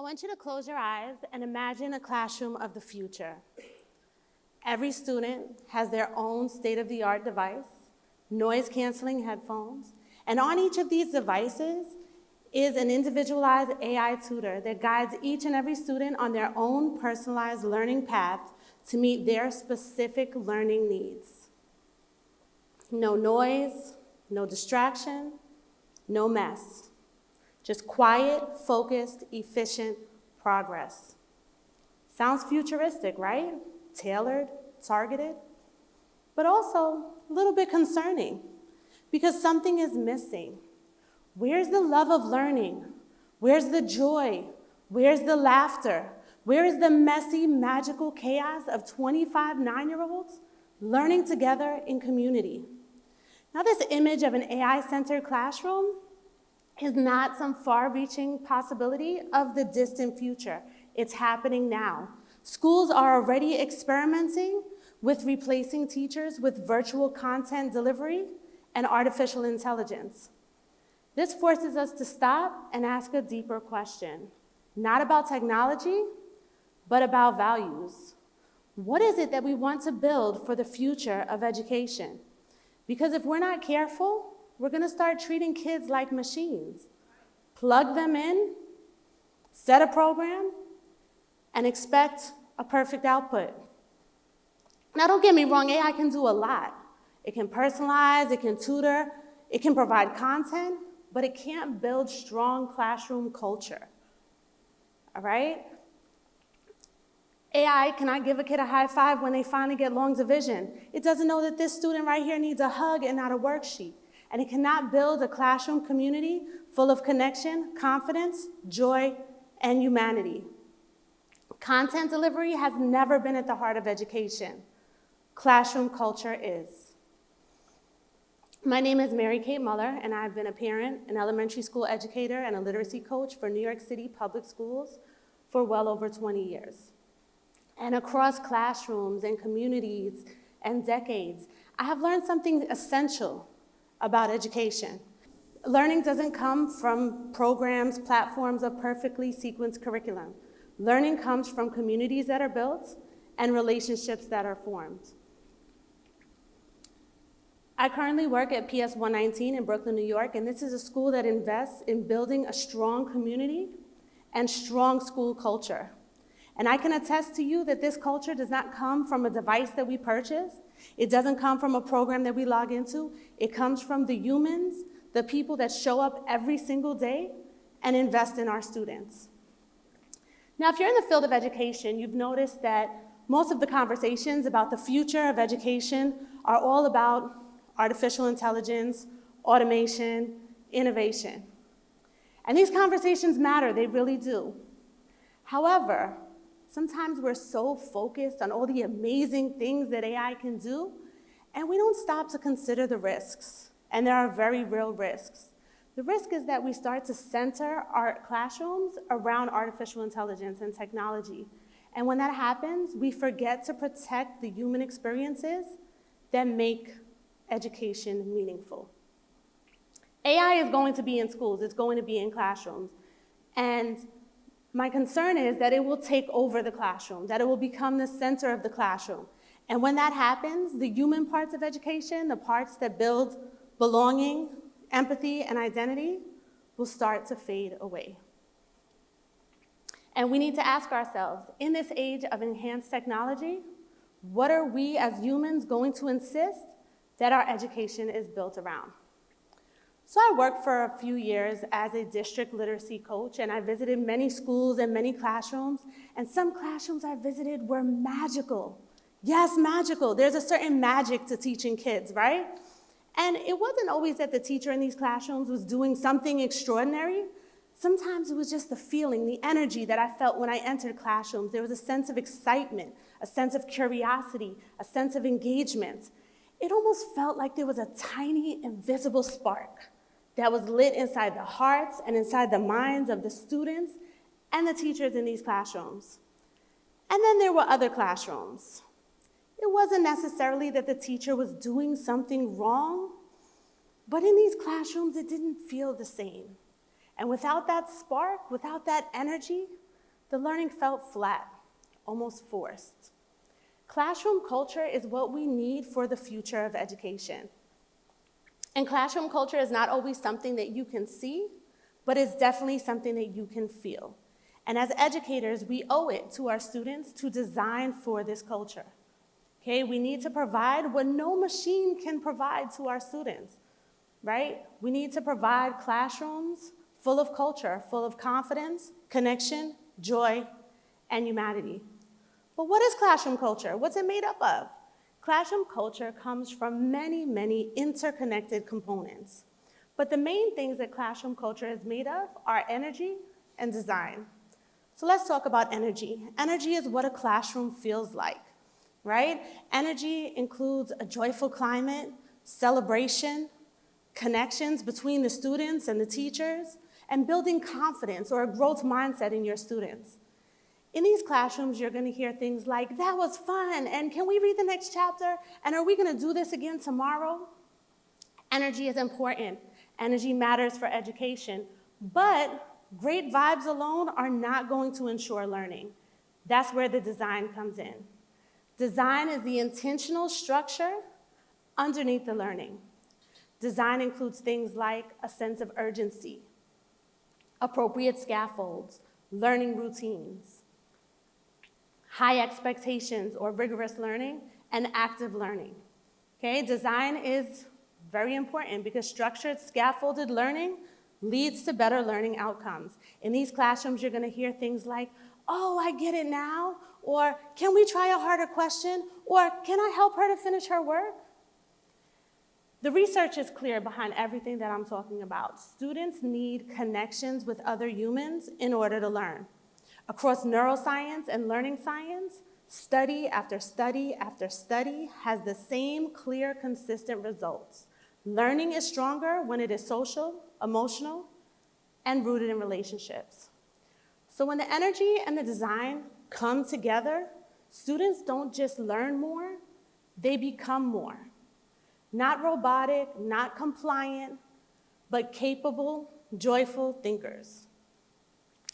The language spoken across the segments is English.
want you to close your eyes and imagine a classroom of the future. Every student has their own state-of-the-art device, noise-canceling headphones, and on each of these devices is an individualized AI tutor that guides each and every student on their own personalized learning path to meet their specific learning needs. No noise, no distraction, no mess. Just quiet, focused, efficient progress. Sounds futuristic, right? Tailored, targeted, but also a little bit concerning because something is missing. Where's the love of learning? Where's the joy? Where's the laughter? Where is the messy, magical chaos of 25 9-year-olds learning together in community? Now, this image of an AI-centered classroom is not some far-reaching possibility of the distant future. It's happening now. Schools are already experimenting with replacing teachers with virtual content delivery and artificial intelligence. This forces us to stop and ask a deeper question, not about technology, but about values. What is it that we want to build for the future of education? Because if we're not careful, we're going to start treating kids like machines. Plug them in, set a program, and expect a perfect output. Now, don't get me wrong, AI can do a lot. It can personalize, it can tutor, it can provide content, but it can't build strong classroom culture. All right? AI cannot give a kid a high five when they finally get long division. It doesn't know that this student right here needs a hug and not a worksheet. And it cannot build a classroom community full of connection, confidence, joy, and humanity. Content delivery has never been at the heart of education. Classroom culture is. My name is Mary Kate Muller, and I've been a parent, an elementary school educator, and a literacy coach for New York City public schools for well over 20 years. And across classrooms and communities and decades, I have learned something essential about education. Learning doesn't come from programs, platforms, or perfectly sequenced curriculum. Learning comes from communities that are built and relationships that are formed. I currently work at PS 119 in Brooklyn, New York, and this is a school that invests in building a strong community and strong school culture. And I can attest to you that this culture does not come from a device that we purchase. It doesn't come from a program that we log into. It comes from the humans, the people that show up every single day and invest in our students. Now, if you're in the field of education, you've noticed that most of the conversations about the future of education are all about artificial intelligence, automation, innovation. And these conversations matter, they really do. However, sometimes we're so focused on all the amazing things that AI can do, and we don't stop to consider the risks. And there are very real risks. The risk is that we start to center our classrooms around artificial intelligence and technology. And when that happens, we forget to protect the human experiences that make education meaningful. AI is going to be in schools, it's going to be in classrooms. And my concern is that it will take over the classroom, that it will become the center of the classroom. And when that happens, the human parts of education, the parts that build belonging, empathy, and identity, will start to fade away. And we need to ask ourselves, in this age of enhanced technology, what are we as humans going to insist that our education is built around? So I worked for a few years as a district literacy coach, and I visited many schools and many classrooms, and some classrooms I visited were magical. Yes, magical. There's a certain magic to teaching kids, right? And it wasn't always that the teacher in these classrooms was doing something extraordinary. Sometimes it was just the feeling, the energy that I felt when I entered classrooms. There was a sense of excitement, a sense of curiosity, a sense of engagement. It almost felt like there was a tiny, invisible spark that was lit inside the hearts and inside the minds of the students and the teachers in these classrooms. And then there were other classrooms. It wasn't necessarily that the teacher was doing something wrong, but in these classrooms, it didn't feel the same. And without that spark, without that energy, the learning felt flat, almost forced. Classroom culture is what we need for the future of education. And classroom culture is not always something that you can see, but it's definitely something that you can feel. And as educators, we owe it to our students to design for this culture. Okay, we need to provide what no machine can provide to our students, right? We need to provide classrooms full of culture, full of confidence, connection, joy, and humanity. But what is classroom culture? What's it made up of? Classroom culture comes from many, many interconnected components. But the main things that classroom culture is made of are energy and design. So let's talk about energy. Energy is what a classroom feels like, right? Energy includes a joyful climate, celebration, connections between the students and the teachers, and building confidence or a growth mindset in your students. In these classrooms, you're going to hear things like, that was fun, and can we read the next chapter, and are we going to do this again tomorrow? Energy is important. Energy matters for education, but great vibes alone are not going to ensure learning. That's where the design comes in. Design is the intentional structure underneath the learning. Design includes things like a sense of urgency, appropriate scaffolds, learning routines, high expectations or rigorous learning, and active learning. Okay, design is very important because structured, scaffolded learning leads to better learning outcomes. In these classrooms, you're going to hear things like, oh, I get it now, or can we try a harder question, or can I help her to finish her work? The research is clear behind everything that I'm talking about. Students need connections with other humans in order to learn. Across neuroscience and learning science, study after study after study has the same clear, consistent results. Learning is stronger when it is social, emotional, and rooted in relationships. So when the energy and the design come together, students don't just learn more, they become more. Not robotic, not compliant, but capable, joyful thinkers.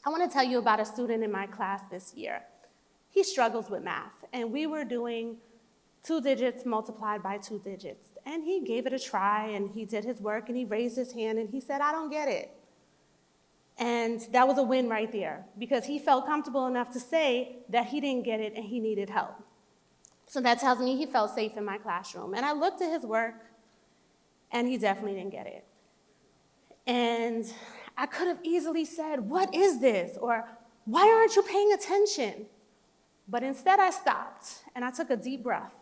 I want to tell you about a student in my class this year. He struggles with math, and we were doing 2 digits multiplied by 2 digits. And he gave it a try, and he did his work, and he raised his hand, and he said, I don't get it. And that was a win right there, because he felt comfortable enough to say that he didn't get it and he needed help. So that tells me he felt safe in my classroom. And I looked at his work, and he definitely didn't get it. And I could have easily said, what is this? Or why aren't you paying attention? But instead I stopped, and I took a deep breath.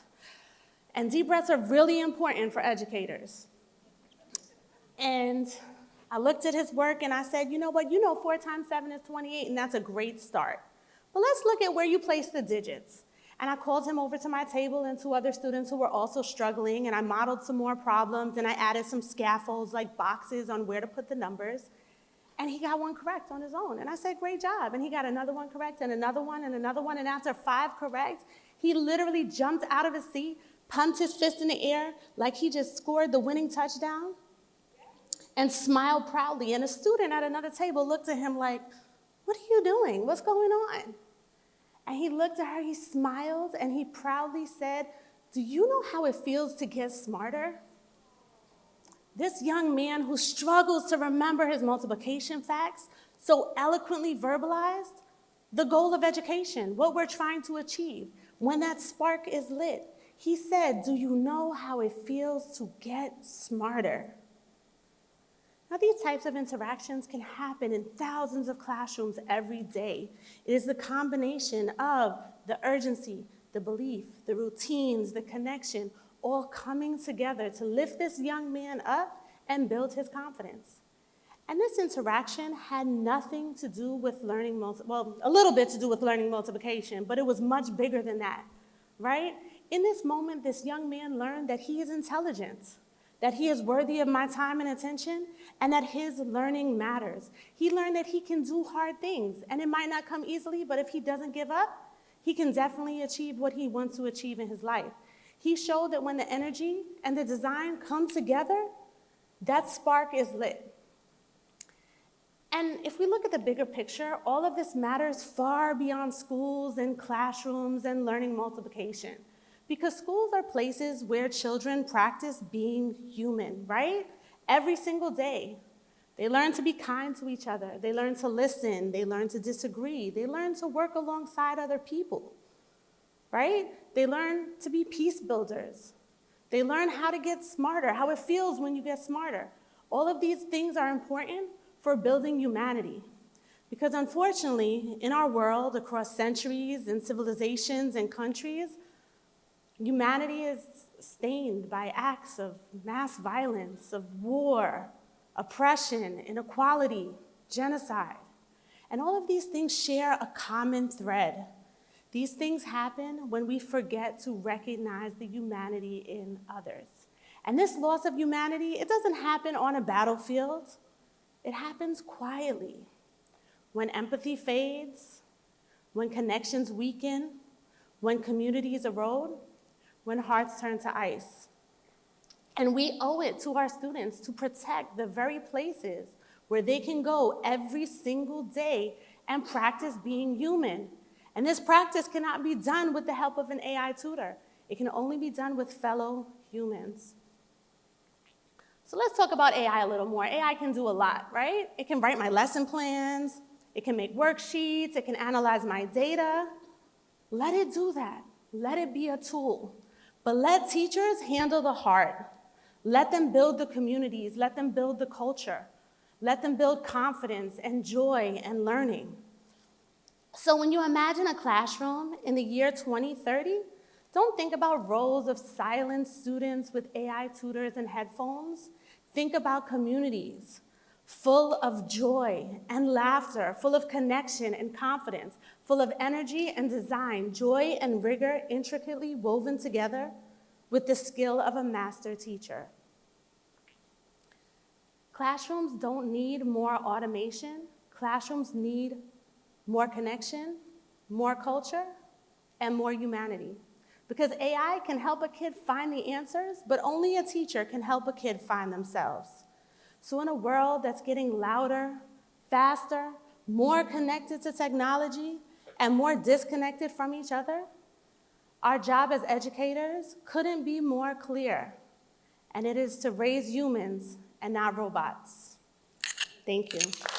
And deep breaths are really important for educators. And I looked at his work, and I said, you know what? You know 4 times 7 is 28, and that's a great start. But let's look at where you place the digits. And I called him over to my table and 2 other students who were also struggling, and I modeled some more problems, and I added some scaffolds like boxes on where to put the numbers. And he got one correct on his own. And I said, great job. And he got another one correct, and another one, and another one. And after 5 correct, he literally jumped out of his seat, pumped his fist in the air like he just scored the winning touchdown, and smiled proudly. And a student at another table looked at him like, what are you doing? What's going on? And he looked at her, he smiled, and he proudly said, do you know how it feels to get smarter? This young man who struggles to remember his multiplication facts so eloquently verbalized the goal of education, what we're trying to achieve. When that spark is lit, he said, do you know how it feels to get smarter? Now, these types of interactions can happen in thousands of classrooms every day. It is the combination of the urgency, the belief, the routines, the connection, all coming together to lift this young man up and build his confidence. And this interaction had nothing to do with learning, well, a little bit to do with learning multiplication, but it was much bigger than that, right? In this moment, this young man learned that he is intelligent, that he is worthy of my time and attention, and that his learning matters. He learned that he can do hard things, and it might not come easily, but if he doesn't give up, he can definitely achieve what he wants to achieve in his life. He showed that when the energy and the design come together, that spark is lit. And if we look at the bigger picture, all of this matters far beyond schools and classrooms and learning multiplication. Because schools are places where children practice being human, right? Every single day. They learn to be kind to each other. They learn to listen. They learn to disagree. They learn to work alongside other people, right? They learn to be peace builders. They learn how to get smarter, how it feels when you get smarter. All of these things are important for building humanity. Because unfortunately, in our world, across centuries and civilizations and countries, humanity is stained by acts of mass violence, of war, oppression, inequality, genocide. And all of these things share a common thread. These things happen when we forget to recognize the humanity in others. And this loss of humanity, it doesn't happen on a battlefield. It happens quietly. When empathy fades, when connections weaken, when communities erode, when hearts turn to ice. And we owe it to our students to protect the very places where they can go every single day and practice being human. And this practice cannot be done with the help of an AI tutor. It can only be done with fellow humans. So let's talk about AI a little more. AI can do a lot, right? It can write my lesson plans. It can make worksheets. It can analyze my data. Let it do that. Let it be a tool. But let teachers handle the heart. Let them build the communities. Let them build the culture. Let them build confidence and joy and learning. So when you imagine a classroom in the year 2030, don't think about rows of silent students with AI tutors and headphones. Think about communities full of joy and laughter, full of connection and confidence, full of energy and design, joy and rigor intricately woven together with the skill of a master teacher. Classrooms don't need more automation. Classrooms need more connection, more culture, and more humanity. Because AI can help a kid find the answers, but only a teacher can help a kid find themselves. So in a world that's getting louder, faster, more connected to technology, and more disconnected from each other, our job as educators couldn't be more clear, and it is to raise humans and not robots. Thank you.